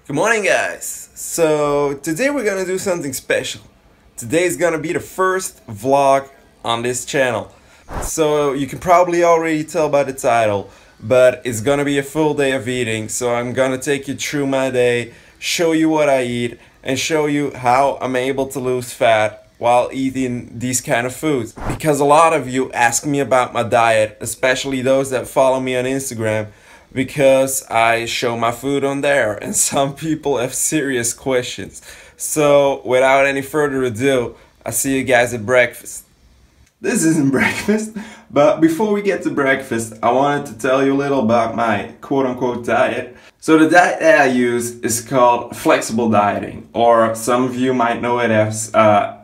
Good morning, guys. So today we're gonna do something special. Today is gonna be the first vlog on this channel. So you can probably already tell by the title, but it's gonna be a full day of eating. So I'm gonna take you through my day, show you what I eat, and show you how I'm able to lose fat while eating these kind of foods. Because a lot of you ask me about my diet, especially those that follow me on Instagram, because I show my food on there and some people have serious questions. So without any further ado, I'll see you guys at breakfast. This isn't breakfast, but before we get to breakfast, I wanted to tell you a little about my quote-unquote diet. So the diet that I use is called flexible dieting, or some of you might know it as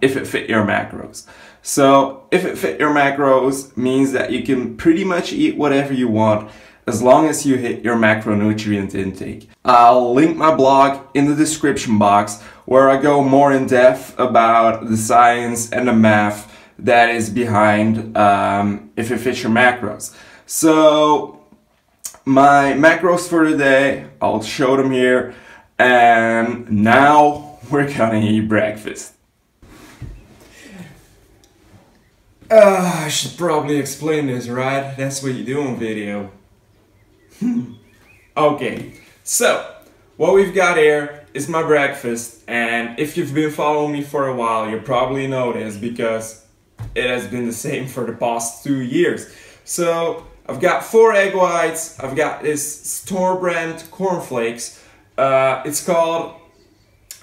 if it fit your macros. So if it fit your macros means that you can pretty much eat whatever you want as long as you hit your macronutrient intake. I'll link my blog in the description box where I go more in depth about the science and the math that is behind if it fits your macros. So my macros for the day, I'll show them here, and now we're gonna eat breakfast. I should probably explain this, right? That's what you do on video. Okay, so what we've got here is my breakfast, and if you've been following me for a while, you probably know this because it has been the same for the past 2 years. So I've got 4 egg whites, I've got this store brand cornflakes, it's called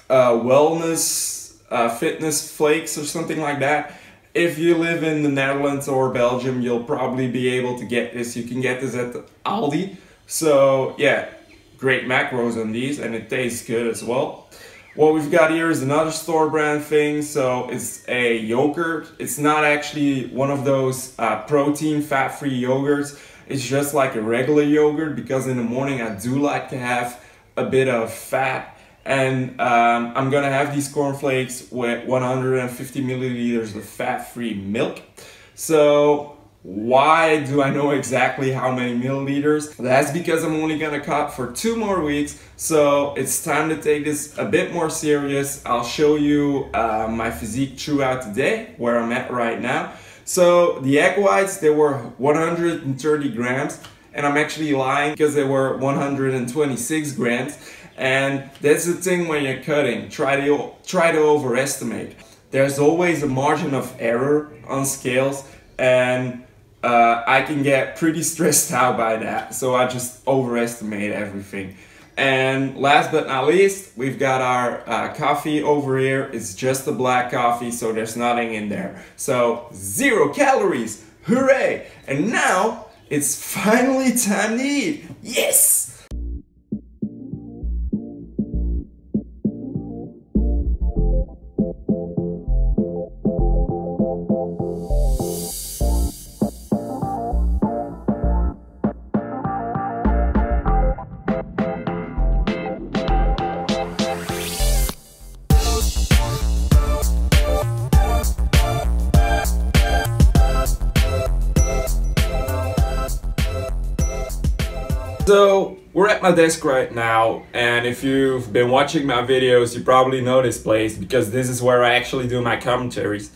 Wellness Fitness Flakes or something like that. If you live in the Netherlands or Belgium, you'll probably be able to get this. You can get this at the Aldi. So yeah, great macros on these, and it tastes good as well. What we've got here is another store brand thing. So it's a yogurt. It's not actually one of those protein fat-free yogurts. It's just like a regular yogurt because in the morning I do like to have a bit of fat. And I'm gonna have these cornflakes with 150 milliliters of fat-free milk. So why do I know exactly how many milliliters? That's because I'm only gonna cut for 2 more weeks. So it's time to take this a bit more serious. I'll show you my physique throughout the day, where I'm at right now. So the egg whites, they were 130 grams. And I'm actually lying because they were 126 grams. And that's the thing when you're cutting, try to overestimate. There's always a margin of error on scales, and I can get pretty stressed out by that, so I just overestimate everything. And last but not least, we've got our coffee over here. It's just a black coffee, so there's nothing in there. So 0 calories, hooray! And now it's finally time to eat, yes! So we're at my desk right now, and if you've been watching my videos, you probably know this place because this is where I actually do my commentaries.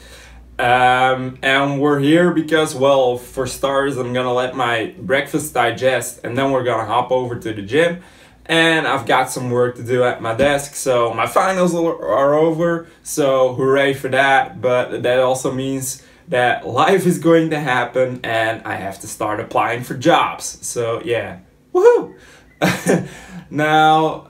And we're here because, well, for starters, I'm gonna let my breakfast digest, and then we're gonna hop over to the gym. And I've got some work to do at my desk, so my finals are over, so hooray for that. But that also means that life is going to happen, and I have to start applying for jobs. So yeah. Woohoo! Now,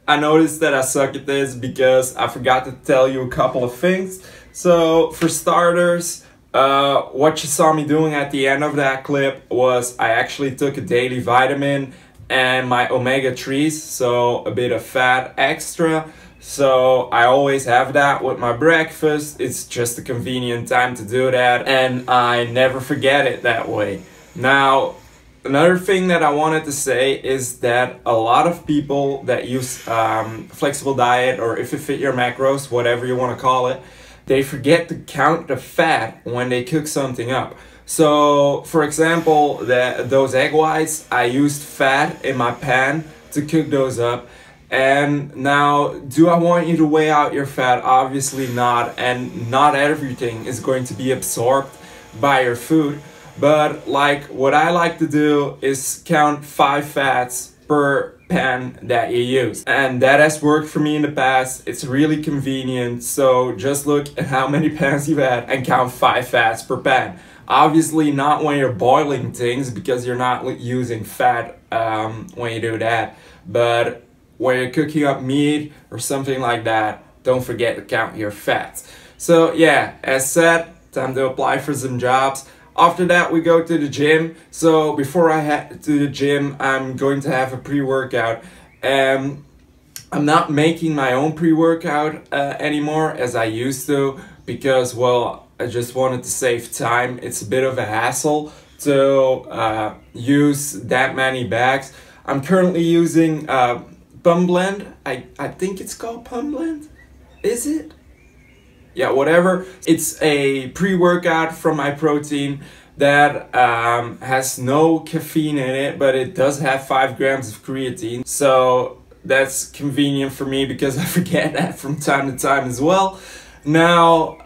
I noticed that I suck at this because I forgot to tell you a couple of things. So, for starters, what you saw me doing at the end of that clip was I actually took a daily vitamin and my omega-3s, so a bit of fat extra. So I always have that with my breakfast. It's just a convenient time to do that, and I never forget it that way. Now, another thing that I wanted to say is that a lot of people that use flexible diet, or if it fit your macros, whatever you want to call it, they forget to count the fat when they cook something up. So, for example, those egg whites, I used fat in my pan to cook those up. And now, do I want you to weigh out your fat? Obviously not, and not everything is going to be absorbed by your food. But like what I like to do is count 5 fats per pan that you use, and that has worked for me in the past. It's really convenient, so just look at how many pans you've had and count 5 fats per pan. Obviously not when you're boiling things, because you're not using fat when you do that, but when you're cooking up meat or something like that, don't forget to count your fats. So yeah, as said, time to apply for some jobs. After that, we go to the gym. So before I head to the gym, I'm going to have a pre-workout. I'm not making my own pre-workout anymore as I used to, because, well, I just wanted to save time. It's a bit of a hassle to use that many bags. I'm currently using Pump Blend. I think it's called Pump Blend. Is it? Yeah, whatever. It's a pre-workout from my protein that has no caffeine in it, but it does have 5 grams of creatine. So that's convenient for me because I forget that from time to time as well. Now,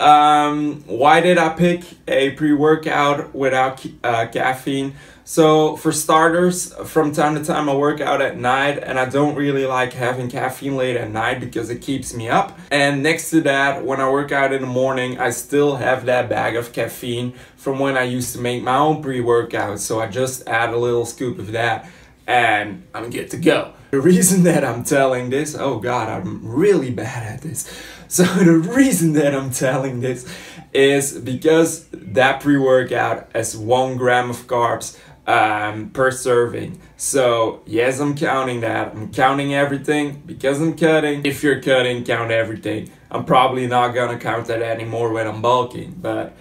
why did I pick a pre-workout without caffeine? So for starters, from time to time I work out at night, and I don't really like having caffeine late at night because it keeps me up. And next to that, when I work out in the morning, I still have that bag of caffeine from when I used to make my own pre-workout. So I just add a little scoop of that and I'm good to go. The reason that I'm telling this, oh God, I'm really bad at this. So the reason that I'm telling this is because that pre-workout has 1 gram of carbs per serving. So yes, I'm counting that. I'm counting everything because I'm cutting. If you're cutting, count everything. I'm probably not gonna count that anymore when I'm bulking, but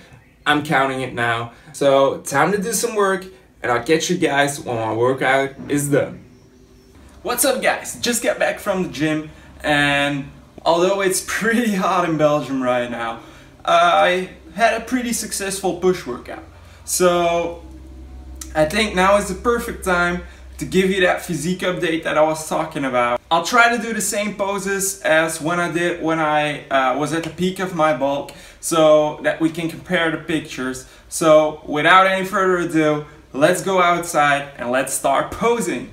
I'm counting it now. So time to do some work, and I'll catch you guys when my workout is done. What's up guys? Just got back from the gym, and although it's pretty hot in Belgium right now, I had a pretty successful push workout. So I think now is the perfect time to give you that physique update that I was talking about. I'll try to do the same poses as when I did when I was at the peak of my bulk, so that we can compare the pictures. So without any further ado, let's go outside and let's start posing.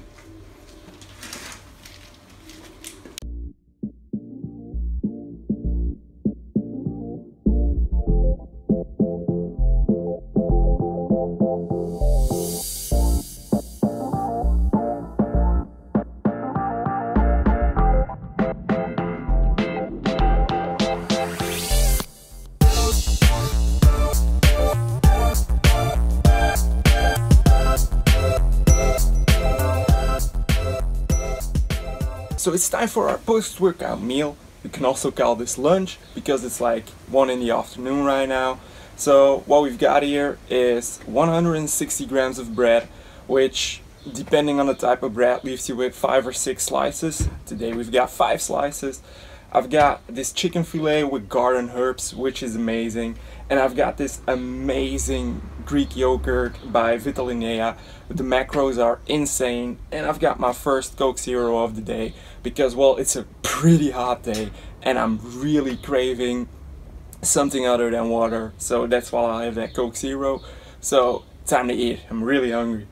So it's time for our post-workout meal. You can also call this lunch because it's like 1 in the afternoon right now. So what we've got here is 160 grams of bread, which depending on the type of bread leaves you with 5 or 6 slices. Today we've got 5 slices. I've got this chicken fillet with garden herbs, which is amazing. And I've got this amazing Greek yogurt by Vitalinea. The macros are insane. And I've got my first Coke Zero of the day because, well, it's a pretty hot day and I'm really craving something other than water. So that's why I have that Coke Zero. So time to eat. I'm really hungry.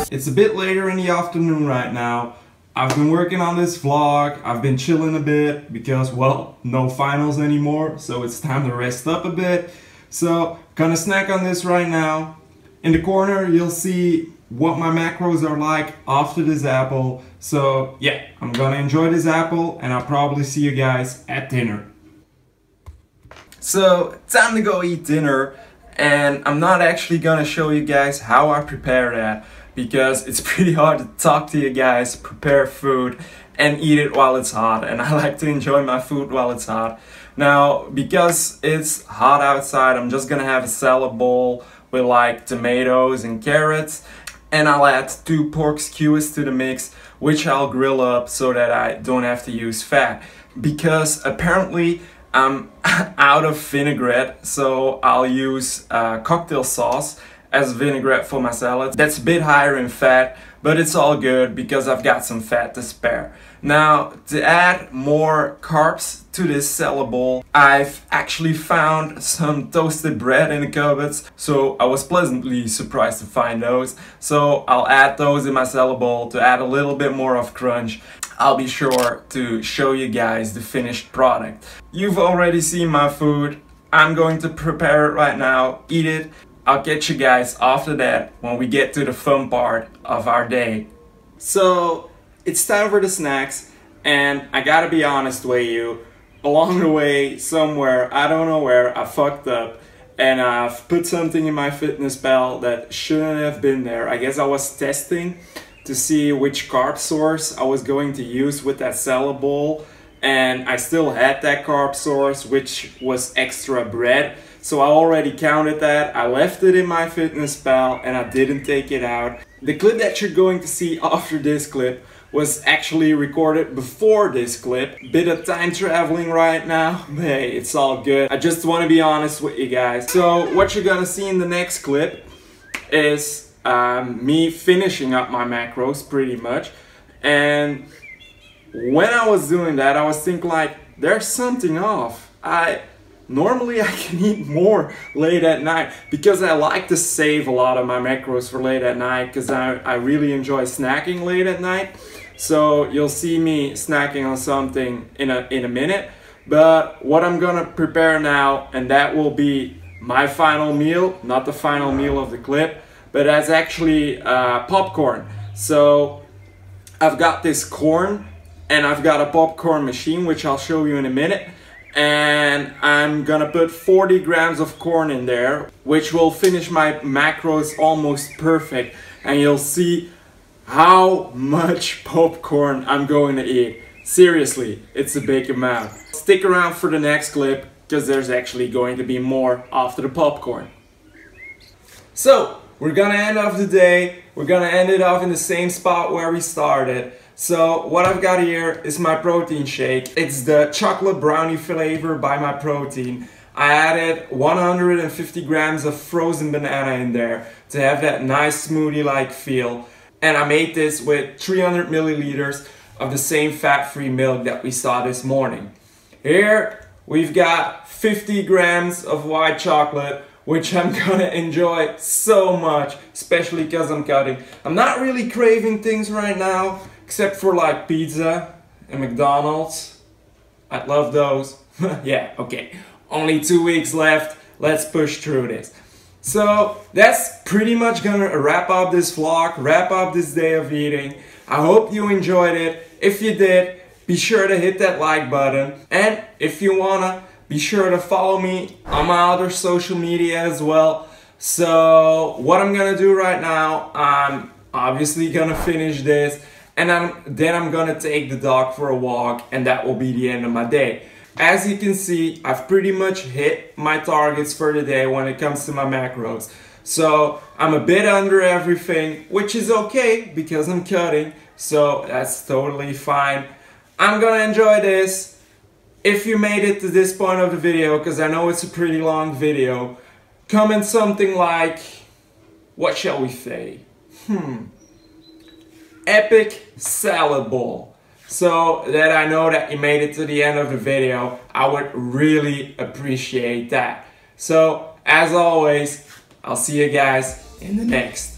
It's a bit later in the afternoon right now. I've been working on this vlog. I've been chilling a bit because, well, no finals anymore, so it's time to rest up a bit. So, gonna snack on this right now. In the corner, you'll see what my macros are like after this apple. So yeah, I'm gonna enjoy this apple and I'll probably see you guys at dinner. So time to go eat dinner, and I'm not actually gonna show you guys how I prepare that because it's pretty hard to talk to you guys, prepare food and eat it while it's hot, and I like to enjoy my food while it's hot. Now, because it's hot outside, I'm just gonna have a salad bowl with like tomatoes and carrots, and I'll add 2 pork skewers to the mix, which I'll grill up so that I don't have to use fat. Because apparently I'm out of vinaigrette, so I'll use cocktail sauce as vinaigrette for my salad. That's a bit higher in fat, but it's all good because I've got some fat to spare. Now, to add more carbs to this salad bowl, I've actually found some toasted bread in the cupboards, so I was pleasantly surprised to find those. So I'll add those in my salad bowl to add a little bit more of crunch. I'll be sure to show you guys the finished product. You've already seen my food. I'm going to prepare it right now, eat it. I'll catch you guys after that when we get to the fun part of our day. So it's time for the snacks, and I gotta be honest with you, along the way somewhere, I don't know where, I fucked up and I've put something in my MyFitnessPal that shouldn't have been there. I guess I was testing to see which carb source I was going to use with that salad bowl, and I still had that carb source, which was extra bread. So I already counted that. I left it in my MyFitnessPal and I didn't take it out. The clip that you're going to see after this clip was actually recorded before this clip. Bit of time traveling right now, but hey, it's all good. I just want to be honest with you guys. So what you're gonna see in the next clip is me finishing up my macros pretty much. And when I was doing that, I was thinking like, there's something off. Normally I can eat more late at night because I like to save a lot of my macros for late at night because I really enjoy snacking late at night. So you'll see me snacking on something in a minute. But what I'm gonna prepare now, and that will be my final meal, not the final meal of the clip, but that's actually popcorn. So I've got this corn and I've got a popcorn machine, which I'll show you in a minute. And I'm gonna put 40 grams of corn in there, which will finish my macros almost perfect. And you'll see how much popcorn I'm going to eat. Seriously, it's a big amount. Stick around for the next clip, because there's actually going to be more after the popcorn. So, we're gonna end off the day. We're gonna end it off in the same spot where we started. So what I've got here is my protein shake. It's the chocolate brownie flavor by My Protein. I added 150 grams of frozen banana in there to have that nice smoothie-like feel. And I made this with 300 milliliters of the same fat-free milk that we saw this morning. Here we've got 50 grams of white chocolate, which I'm gonna enjoy so much, especially because I'm cutting. I'm not really craving things right now, except for like pizza and McDonald's. I love those. Yeah, okay. Only 2 weeks left. Let's push through this. So that's pretty much gonna wrap up this vlog, wrap up this day of eating. I hope you enjoyed it. If you did, be sure to hit that like button. And if you wanna, be sure to follow me on my other social media as well. So what I'm gonna do right now, I'm obviously gonna finish this, and then I'm gonna take the dog for a walk, and that will be the end of my day. As you can see, I've pretty much hit my targets for the day when it comes to my macros. So I'm a bit under everything, which is okay because I'm cutting, so that's totally fine. I'm gonna enjoy this. If you made it to this point of the video, because I know it's a pretty long video, comment something like, what shall we say? Epic salad bowl. So that I know that you made it to the end of the video. I would really appreciate that. So, as always, I'll see you guys in the next.